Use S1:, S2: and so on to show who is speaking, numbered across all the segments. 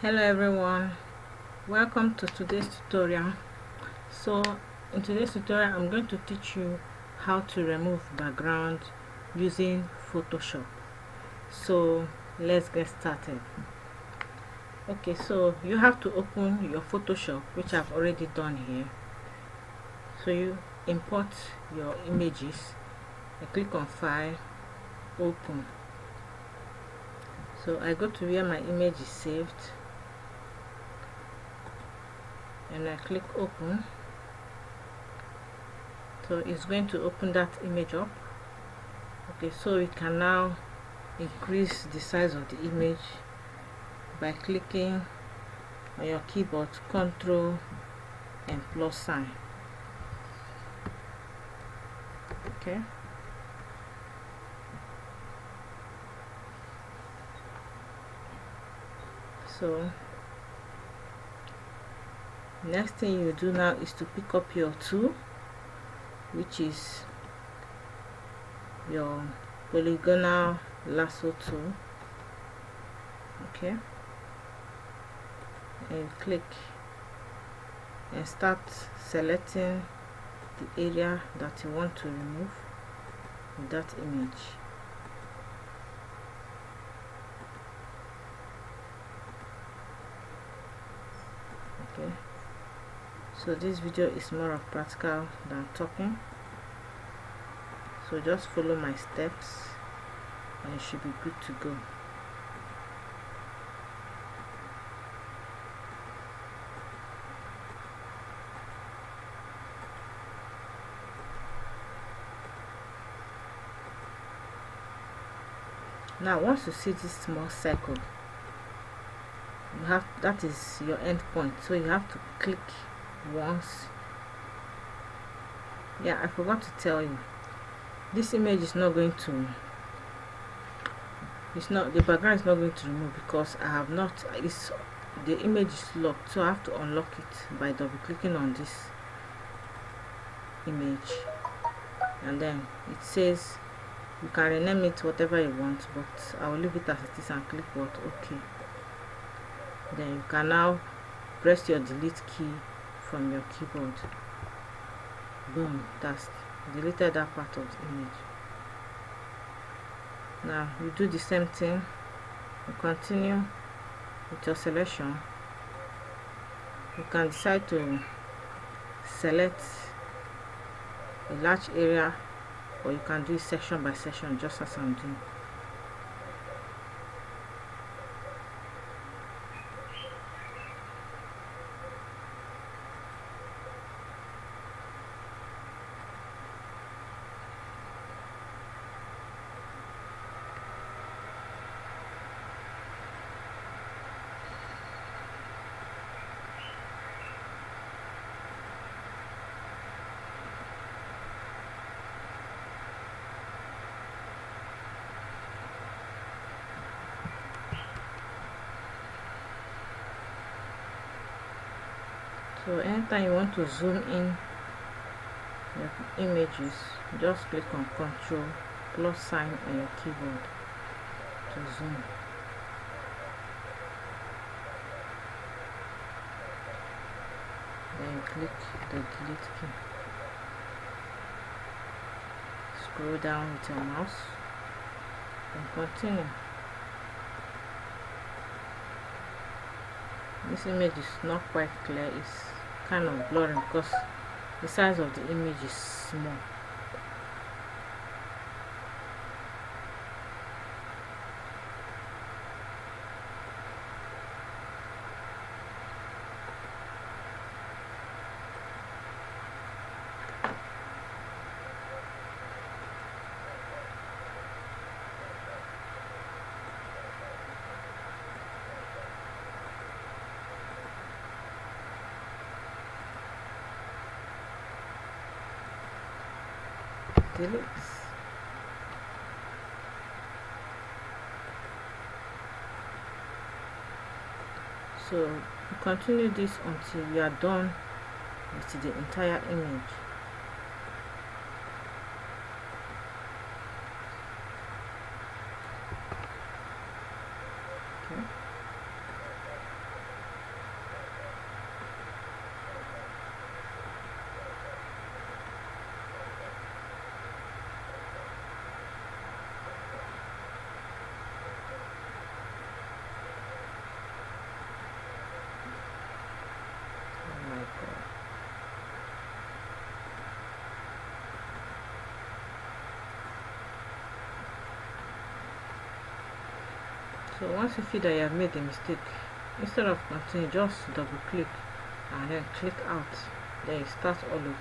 S1: Hello everyone, welcome to today's tutorial. So in today's tutorial I'm going to teach you how to remove background using Photoshop. So let's get started. Okay, so you have to open your Photoshop, which I've already done here. So you import your images and click on File, Open. So I go to where my image is saved and I click Open. So it's going to open that image up. Okay, so we can now increase the size of the image by clicking on your keyboard Ctrl and plus sign. Okay, so next thing you do now is to pick up your tool, which is your polygonal lasso tool. Okay, and click and start selecting the area that you want to remove in that image. Okay, so this video is more of practical than talking, so just follow my steps and you should be good to go. Now once you see this small circle, you have, that is your end point, so you have to click once. Yeah, I forgot to tell you, this image is not going to, the background is not going to remove because I have not, the image is locked, so I have to unlock it by double clicking on this image, and then it says you can rename it whatever you want, but I will leave it as it is and click what OK. Then you can now press your delete key from your keyboard. Boom, that's deleted that part of the image. Now you do the same thing, you continue with your selection. You can decide to select a large area, or you can do it section by section, just as I'm doing. So anytime you want to zoom in your images, just click on Ctrl plus sign on your keyboard to zoom. Then click the delete key. Scroll down with your mouse and continue. This image is not quite clear, it's kind of blurry because the size of the image is small. Delete. So you continue this until you are done with the entire image. Okay. So once you feel that you have made a mistake, instead of continue, just double click and then click out, then you start all over.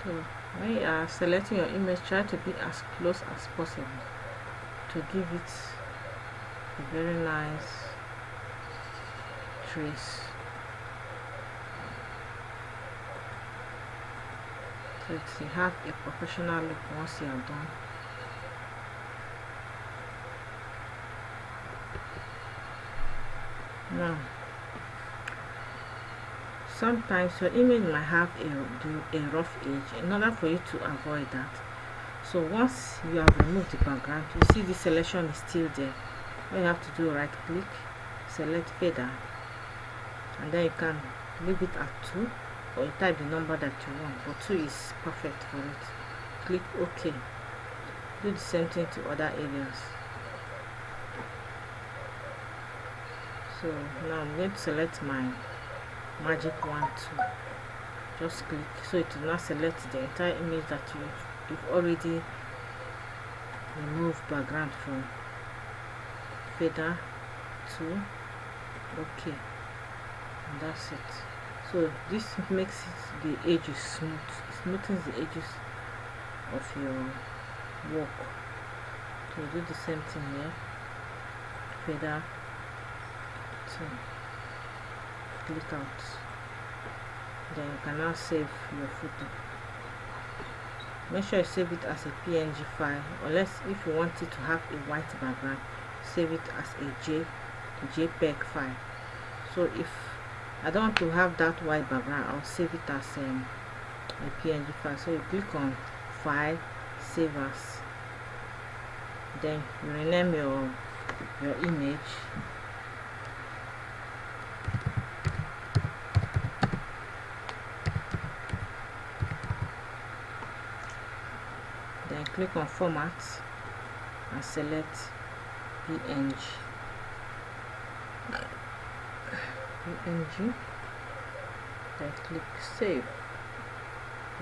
S1: So when you are selecting your image, try to be as close as possible to give it a very nice trace. So you have a professional look once you are done. Now, sometimes your image might have a rough edge. In order for you to avoid that, so once you have removed the background, you see the selection is still there. All you have to do, right click, select feather, and then you can leave it at 2, or you type the number that you want, but 2 is perfect for it. Click OK. Do the same thing to other areas. So now I'm going to select my magic wand tool. Just click, so it will now select the entire image that you've already removed background from. Feather to OK, and that's it. So this makes it the edges smooth. It smoothens the edges of your work. So do the same thing here. Feather to click out. Then you can now save your photo. Make sure you save it as a PNG file, unless if you want it to have a white background, save it as a JPEG file. So if I don't want to have that white background, I'll save it as a PNG file. So you click on File, Save As, then you rename your image. Then click on Format and select PNG. Then click Save.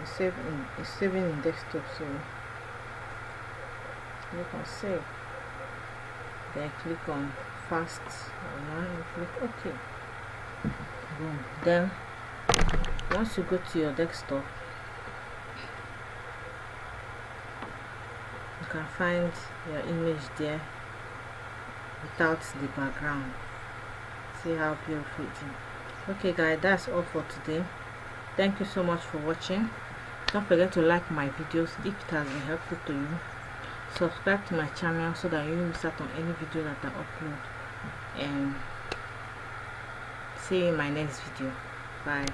S1: It's saving in desktop, so click on Save. Then click on Fast and click OK. Boom. Then once you go to your desktop, you can find your image there without the background. See how beautiful it is. Okay guys, that's all for today. Thank you so much for watching. Don't forget to like my videos if it has been helpful to you. Subscribe to my channel so that you don't miss out on any video that I upload. And see you in my next video. Bye.